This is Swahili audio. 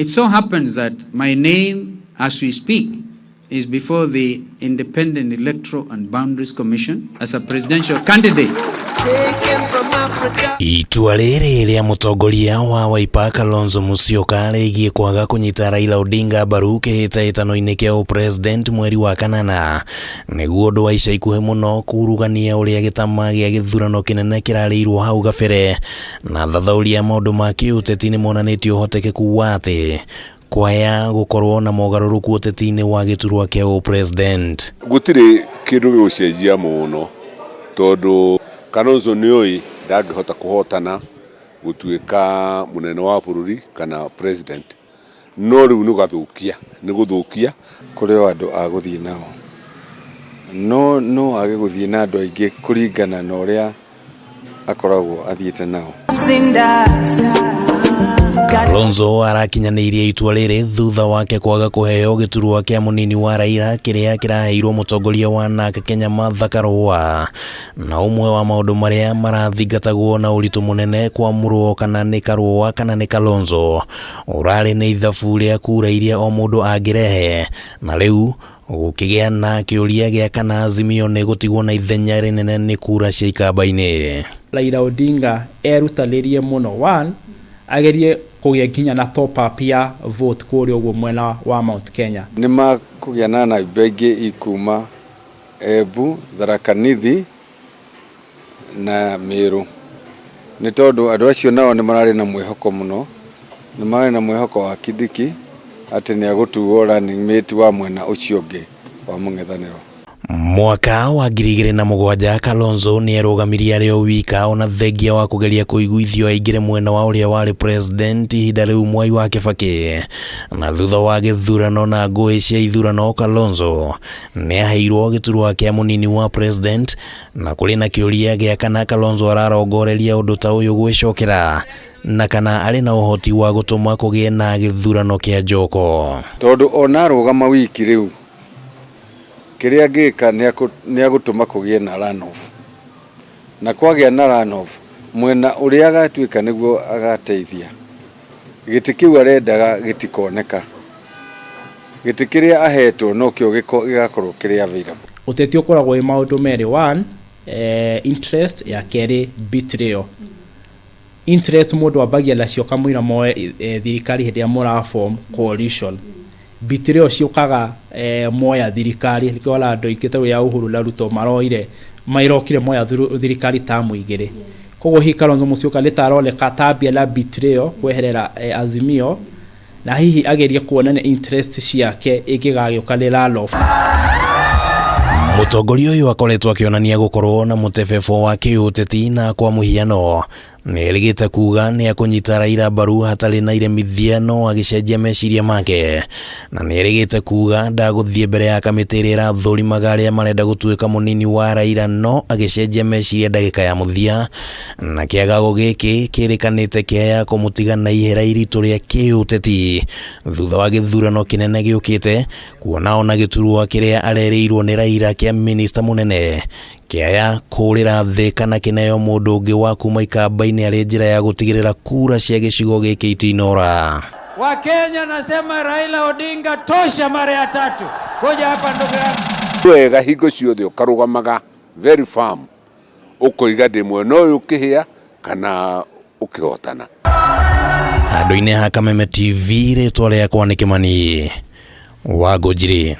It so happens that my name, as we speak, is before the Independent Electoral and Boundaries Commission as a presidential candidate. Itua riri ria mutongoria wa Wiper Kalonzo Musyoka rigie kwaga kunyita Raila Odinga mbaru kihitahitano-ini kia upresident mweri wa kanana niguo undu wa ica ikuhi muno kurugania uria gitama gia githurano kinene kirarirwo hau gabere, na athathauri a maundu ma kiuteti ni monanitio uhotekeku wa ati kwaya gukorwo na mogaruruku uteti-ini wa giturwa kia upresident. Gutiri kindu gucenjia muno tondu Kalonzo nioi ndangihota kuhotana gutuika munene wa bururi kana president, no riu ni guthukia kuri andu a guthii nao no age guthii na andu aingi kuringana na uria akoragwo athiite nao. Kalonzo arakinyanirie itua riri thutha wake kwaga kuheo giturwa kia munini wa Raila kiria kiraheirwo mutongoria wa NARC Kenya Karua, na umwe wa maundu maria marathingatagwo na uritu munene kwa murwo kana ni Karua kana ni Kalonzo urari ni ithabu ria kura iria o mundu angirehe, na riu gukigia na kiuria gia kana Azimio ni gutigwo na ithenya rinene ni kura cia ikamba-ini. Raila Odinga erutaririe muno agerie kugia kinya na top up ya vote kuri ogwo mwena wa Mount Kenya. Ni makugia na ibenge ikuma Embu, Tharaka Nithi na Meru. Ni tondu andu acio nao ni marari na mwihoko muno, ni marari na mwihoko wa Kindiki ati ni agutuo running mate wa mwena ucio ungi wa mung'ethaniro. Mwaka wa 2007 Kalonzo ni erugamiria rio wika ona thengia wa kugeria kuiguithio aingire mwena wa uria wari president ihinda riu Mwai wa Kibaki, na thutha wa githurano na ngui cia ithurano Kalonzo ni aheirwo giturwa kia munini wa president, na kuri na kiuria gia kana Kalonzo ararongoreria undu ta uyu gwicokera na kana ari na uhoti wa gutuma kugie na githurano kia njoko. Tondu ona rugama wiki riu kiria ngika ni agutuma kugie na runoff, na kwagia na runoff mwena uria agatuika niguo agateithia giti kiu arendaga gitikoneka, giti kiria ahetwo no kio gigakorwo kiria available. Uteti ukoragwo i maundu meri: one, interest; ya keri, betrayal. Interest mundu abagia lacio kamwira moe thirikari hindi ya mura form coalition. Betrayal ciukaga moya thirikari nikola andu ikitaru ya Uhuru na Ruto mairokire moya thirikari tamu igire. Koguo hi Kalonzo Musyoka litaroneka tabia la betrayal kweherera Azimio, na hihi agerie kuonania interest ciake ikigagiukanira lof. Mutongoria uyu akoretwo akionania gukorwo na mutebebo wa kiuteti, na kwa muhiano ni erigite kuga ni akunyita Raila mbaru hatari na iremithia no agicenjia meciria make, na ni erigite kuga ndaguthie mbere ya kamiti iria irathurimaga aria marenda gutuika munini wa Raila no agicenjia meciria ndagika ya muthia, na kiagago giki kirikanite kiaya kumutiga na ihera iritu ria kiuteti thutha wa githurano kinene giukite, kuona ona giturwa kiria arereirwo ni Raila kia minister munene kiaya kurira thi kana kineo mundu ungi wa kuma ikamba-ini ari njira ya gutigirira kura cia gicigo giki itinora. Wa Kenya nasema Raila Odinga tosha mara ya 3. Kuja hapa ndugu yangu. Wega hingo ciothe ukarugamaga very firm, ukoiga ndimwe no ukihia kana ukihotana. Andu-ini ha Kameme TV ritwa riakwa ni Kimani wa Ngujiri.